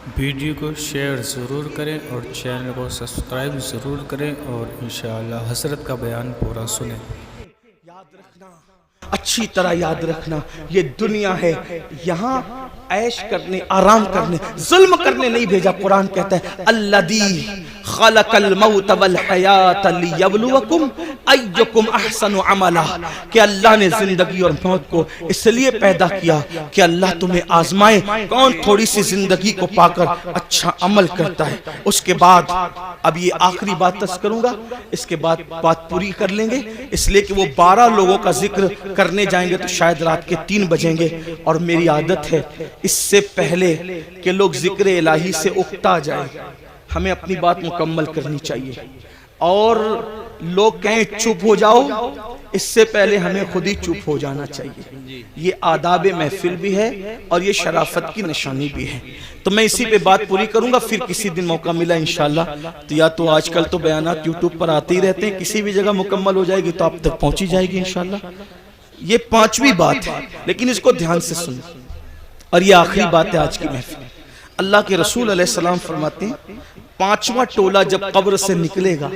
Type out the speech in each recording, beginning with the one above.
Video کو share ضرور کریں اور چینل کو سبسکرائب ضرور کریں اور انشاءاللہ حضرت کا بیان پورا سنیں۔ یاد رکھنا، اچھی طرح یاد رکھنا، یہ دنیا ہے، یہاں عیش کرنے، آرام کرنے، ظلم کرنے نہیں بھیجا۔ قرآن کہتا ہے الذی خلق الموت والحیات لیبلوکم ایکم احسن عملا، کہ اللہ نے زندگی اور موت کو اس لیے پیدا کیا کہ اللہ تمہیں آزمائے کون تھوڑی سی زندگی کو پا کر اچھا عمل کرتا ہے۔ اس کے بعد اب یہ آخری بات کروں گا، اس کے بعد بات پوری کر لیں گے، اس لیے کہ وہ 12 لوگوں کا ذکر کرنے جائیں گے تو شاید رات کے 3 بجیں گے، اور میری عادت ہے اس سے پہلے کہ لوگ ذکر الہی سے اکتا جائیں ہمیں اپنی بات مکمل کرنی چاہیے، اور لوگ کہیں چپ ہو جاؤ اس سے پہلے ہمیں خود ہی چپ ہو جانا چاہیے۔ یہ آداب محفل بھی ہے اور یہ شرافت کی نشانی بھی ہے۔ تو میں اسی پہ بات پوری کروں گا، پھر کسی دن موقع ملا انشاءاللہ تو یا تو آج کل تو بیانات یوٹیوب پر آتے ہی رہتے ہیں، کسی بھی جگہ مکمل ہو جائے گی تو آپ تک پہنچی جائے گی انشاءاللہ۔ یہ 5ویں بات ہے، لیکن اس کو دھیان سے سنیں، اور یہ آخری بات ہے آج کی محفل۔ اللہ کے رسول علیہ السلام فرماتے ہیں 5واں ٹولہ جب قبر سے نکلے گا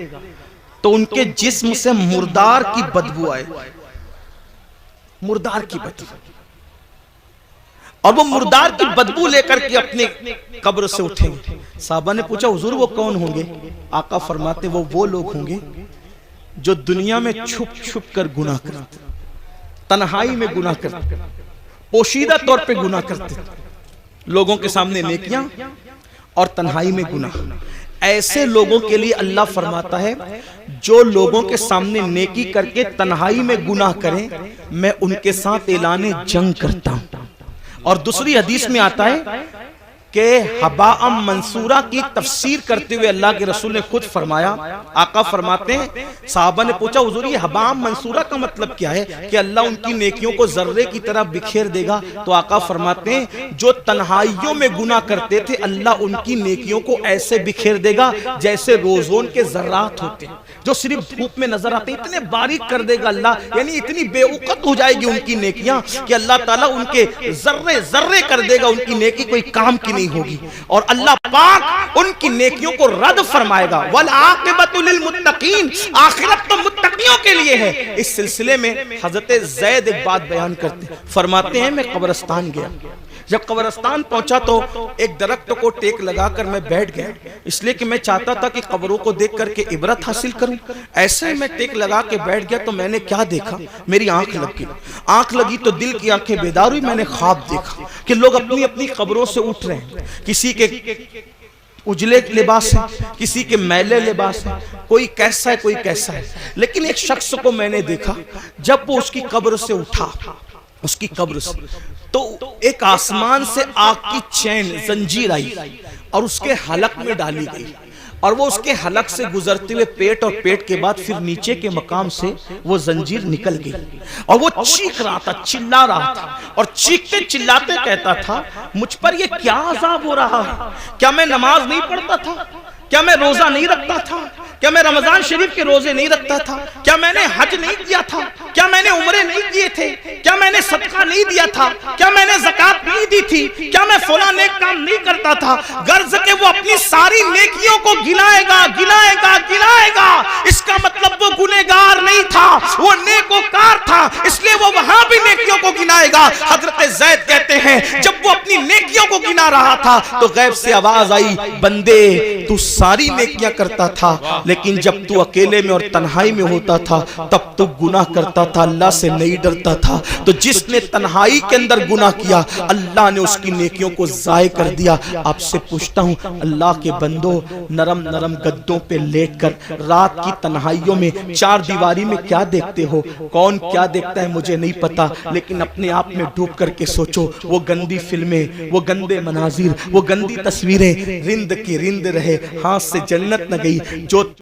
تو ان کے جسم سے مردار کی بدبو آئے، مردار کی بدبو، اور وہ مردار کی بدبو لے کر کے اپنے قبر سے اٹھیں گے۔ صحابہ نے پوچھا حضور وہ کون ہوں گے؟ آقا فرماتے وہ لوگ ہوں گے جو دنیا میں چھپ چھپ کر گناہ کرتے، تنہائی میں گناہ کرتے، پوشیدہ طور پہ گناہ کرتے، لوگوں کے سامنے نیکیاں اور تنہائی میں گناہ۔ ایسے لوگوں کے لیے اللہ فرماتا ہے جو لوگوں کے سامنے نیکی کر کے تنہائی میں گناہ کریں میں ان کے ساتھ اعلان جنگ کرتا ہوں۔ اور دوسری حدیث میں آتا ہے کہ حباء منصورہ کی تفسیر کرتے ہوئے اللہ کے رسول نے خود فرمایا، آقا فرماتے ہیں صحابہ نے پوچھا حضور یہ حباء منصورہ کا مطلب کیا ہے کہ اللہ ان کی نیکیوں کو ذرے کی طرح بکھیر دے گا؟ تو آقا فرماتے ہیں جو تنہائیوں میں گناہ کرتے تھے اللہ ان کی نیکیوں کو ایسے بکھیر دے گا جیسے روزون کے ذرات ہوتے ہیں جو صرف دھوپ میں نظر آتے ہیں، اتنے باریک کر دے گا اللہ، یعنی اتنی بے وقت ہو جائے گی ان کی نیکیاں کہ اللہ تعالیٰ ان کے ذرے ذرے کر دے گا، ان کی نیکی کوئی کام کی نہیں ہوگی، اور اللہ پاک ان کی نیکیوں کو رد فرمائے گا۔ والعاقبۃ للمتقین، آخرت تو متقیوں کے لیے ہے۔ اس سلسلے میں حضرت زید ایک بات بیان کرتے فرماتے ہیں میں قبرستان گیا، جب قبرستان پہنچا تو ایک درخت کو ٹیک لگا کر میں بیٹھ گیا، اس لیے کہ میں چاہتا تھا کہ قبروں کو دیکھ کر کے عبرت حاصل کروں۔ ایسے میں ٹیک لگا کے بیٹھ گیا تو میں نے کیا دیکھا، میری آنکھ لگی، آنکھ لگی تو دل کی آنکھیں بیدار ہوئی، میں نے خواب دیکھا کہ لوگ اپنی اپنی قبروں سے اٹھ رہے ہیں، کسی کے اجلے لباس ہے، کسی کے میلے لباس ہے، کوئی کیسا ہے کوئی کیسا ہے، لیکن ایک شخص کو میں نے دیکھا جب وہ اس کی قبر سے اٹھا، اس کی قبر سے تو ایک آسمان سے آگ کی چین زنجیر آئی اور اس کے حلق میں ڈالی گئی، اور وہ اس کے حلق سے گزرتے ہوئے پیٹ، اور پیٹ کے بعد پھر نیچے کے مقام سے وہ زنجیر نکل گئی، اور وہ چیخ رہا تھا، چلا رہا تھا، اور چیختے چلاتے کہتا تھا مجھ پر یہ کیا عذاب ہو رہا ہے؟ کیا میں نماز نہیں پڑھتا تھا؟ کیا میں روزہ نہیں رکھتا تھا؟ کیا میں رمضان شریف کے روزے نہیں رکھتا تھا؟ کیا میں نے حج نہیں کیا تھا؟ کیا میں نے عمرے نہیں کیے تھے؟ کیا میں نے صدقہ نہیں دیا تھا؟ کیا میں نے زکوٰۃ نہیں دی تھی؟ کیا میں فلاں نیک کام نہیں کرتا تھا؟ غرض کہ وہ اپنی ساری نیکیوں کو گنائے گا گنائے گا گنائے گا، اس کا مطلب وہ گنہگار نہیں تھا، وہ نیکوکار تھا، اس لیے وہ وہاں بھی نیکیوں کو گنائے گا۔ حضرت زید کہتے ہیں جب وہ اپنی نیکیوں کو گنا رہا تھا تو غیب سے آواز آئی بندے تو ساری نیکیاں کرتا تھا، لیکن جب تو اکیلے میں اور تنہائی میں ہوتا تھا تب تو گناہ کرتا تھا، اللہ سے نہیں ڈرتا تھا۔ تو جس نے تنہائی کے اندر گناہ کیا اللہ نے اس کی نیکیوں کو ضائع کر دیا۔ آپ سے پوچھتا ہوں اللہ کے بندو، نرم نرم گدوں پہ لیٹ کر رات کی تنہائیوں میں 4 دیواری میں کیا دیکھتے ہو؟ کون کیا دیکھتا ہے مجھے نہیں پتا، لیکن اپنے آپ میں ڈوب کر کے سوچو، وہ گندی فلمیں، وہ گندے مناظر، وہ گندی تصویریں رند کی رند رہے، ہاتھ سے جنت نہ گئی۔ جو